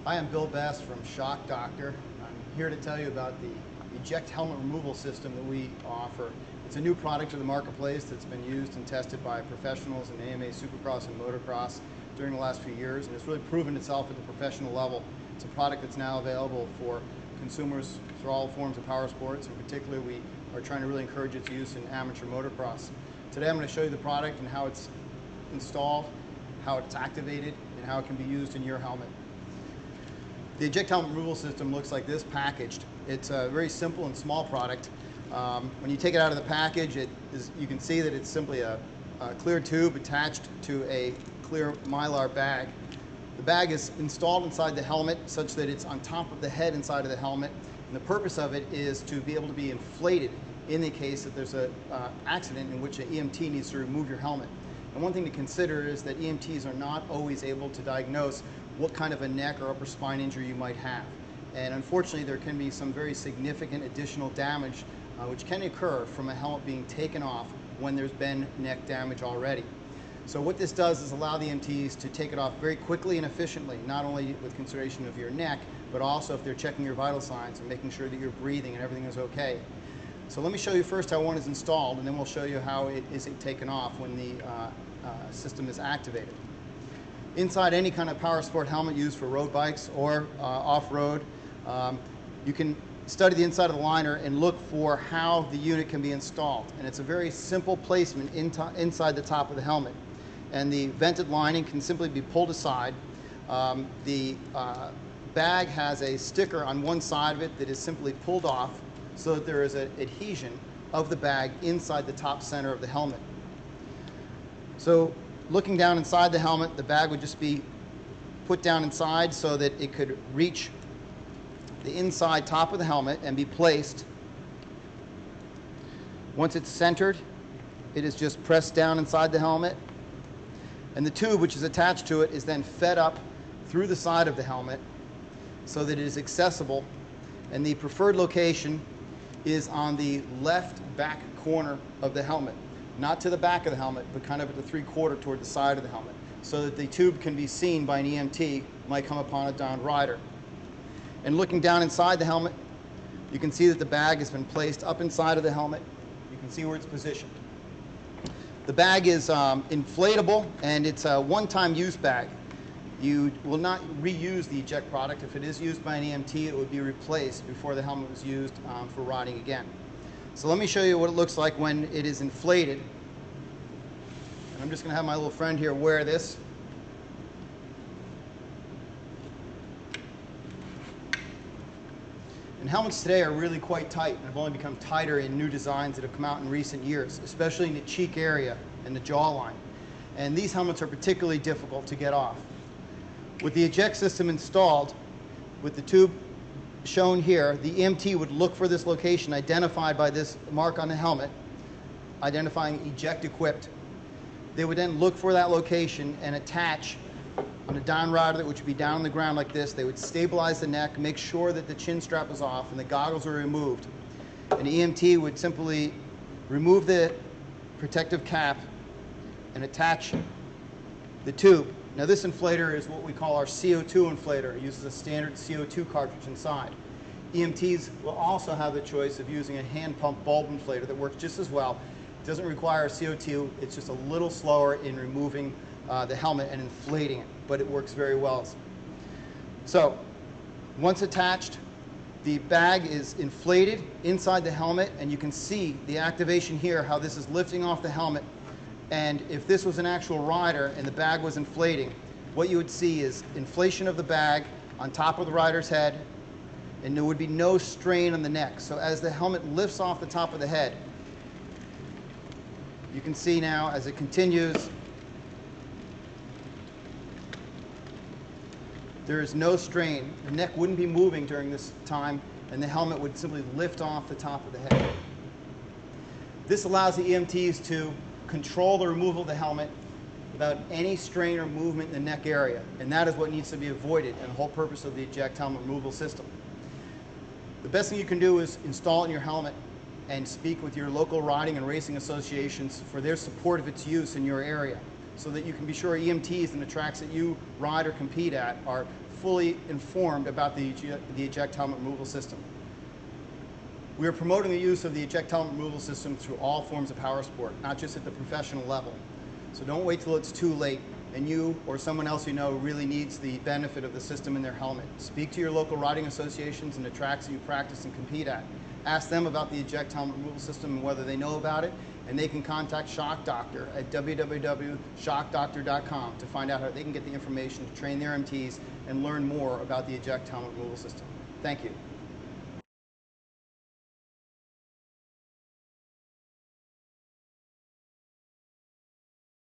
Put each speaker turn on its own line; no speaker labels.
Hi, I'm Bill Best from Shock Doctor. I'm here to tell you about the eject helmet removal system that we offer. It's a new product to the marketplace that's been used and tested by professionals in AMA Supercross and Motocross during the last few years, and it's really proven itself at the professional level. It's a product that's now available for consumers through all forms of power sports. In particular, we are trying to really encourage its use in amateur motocross. Today I'm going to show you the product and how it's installed, how it's activated, and how it can be used in your helmet. The eject helmet removal system looks like this packaged. It's a very simple and small product. When you take it out of the package, you can see that it's simply a clear tube attached to a clear mylar bag. The bag is installed inside the helmet such that it's on top of the head inside of the helmet. And the purpose of it is to be able to be inflated in the case that there's an accident in which an EMT needs to remove your helmet. And one thing to consider is that EMTs are not always able to diagnose what kind of a neck or upper spine injury you might have. And unfortunately, there can be some very significant additional damage which can occur from a helmet being taken off when there's been neck damage already. So what this does is allow the EMTs to take it off very quickly and efficiently, not only with consideration of your neck, but also if they're checking your vital signs and making sure that you're breathing and everything is okay. So let me show you first how one is installed, and then we'll show you how it is taken off when the system is activated. Inside any kind of power sport helmet used for road bikes or off-road, you can study the inside of the liner and look for how the unit can be installed. And it's a very simple placement inside the top of the helmet. And the vented lining can simply be pulled aside. The bag has a sticker on one side of it that is simply pulled off so that there is an adhesion of the bag inside the top center of the helmet. So looking down inside the helmet, the bag would just be put down inside so that it could reach the inside top of the helmet and be placed. Once it's centered, it is just pressed down inside the helmet, and the tube which is attached to it is then fed up through the side of the helmet so that it is accessible, and the preferred location is on the left back corner of the helmet. Not to the back of the helmet, but kind of at the 3/4 toward the side of the helmet, so that the tube can be seen by an EMT might come upon a downed rider. And looking down inside the helmet, you can see that the bag has been placed up inside of the helmet. You can see where it's positioned. The bag is inflatable, and it's a one-time use bag. You will not reuse the eject product. If it is used by an EMT, it would be replaced before the helmet was used for riding again. So let me show you what it looks like when it is inflated. And I'm just going to have my little friend here wear this. And helmets today are really quite tight and have only become tighter in new designs that have come out in recent years, especially in the cheek area and the jawline. And these helmets are particularly difficult to get off. With the eject system installed, with the tube shown here, the EMT would look for this location identified by this mark on the helmet, identifying eject equipped. They would then look for that location and attach on a down rider which would be down on the ground like this. They would stabilize the neck, make sure that the chin strap is off and the goggles are removed. An EMT would simply remove the protective cap and attach the tube. Now this inflator is what we call our CO2 inflator. It uses a standard CO2 cartridge inside. EMTs will also have the choice of using a hand pump bulb inflator that works just as well. It doesn't require CO2, it's just a little slower in removing the helmet and inflating it, but it works very well. So once attached, the bag is inflated inside the helmet, and you can see the activation here, how this is lifting off the helmet. And if this was an actual rider and the bag was inflating, what you would see is inflation of the bag on top of the rider's head, and there would be no strain on the neck. So as the helmet lifts off the top of the head, you can see now as it continues, there is no strain. The neck wouldn't be moving during this time, and the helmet would simply lift off the top of the head. This allows the EMTs to control the removal of the helmet without any strain or movement in the neck area, and that is what needs to be avoided and the whole purpose of the eject helmet removal system. The best thing you can do is install it in your helmet and speak with your local riding and racing associations for their support of its use in your area, so that you can be sure EMTs and the tracks that you ride or compete at are fully informed about the eject helmet removal system. We are promoting the use of the eject helmet removal system through all forms of power sport, not just at the professional level. So don't wait till it's too late and you or someone else you know really needs the benefit of the system in their helmet. Speak to your local riding associations and the tracks that you practice and compete at. Ask them about the eject helmet removal system and whether they know about it, and they can contact Shock Doctor at www.shockdoctor.com to find out how they can get the information to train their MTs and learn more about the eject helmet removal system. Thank you.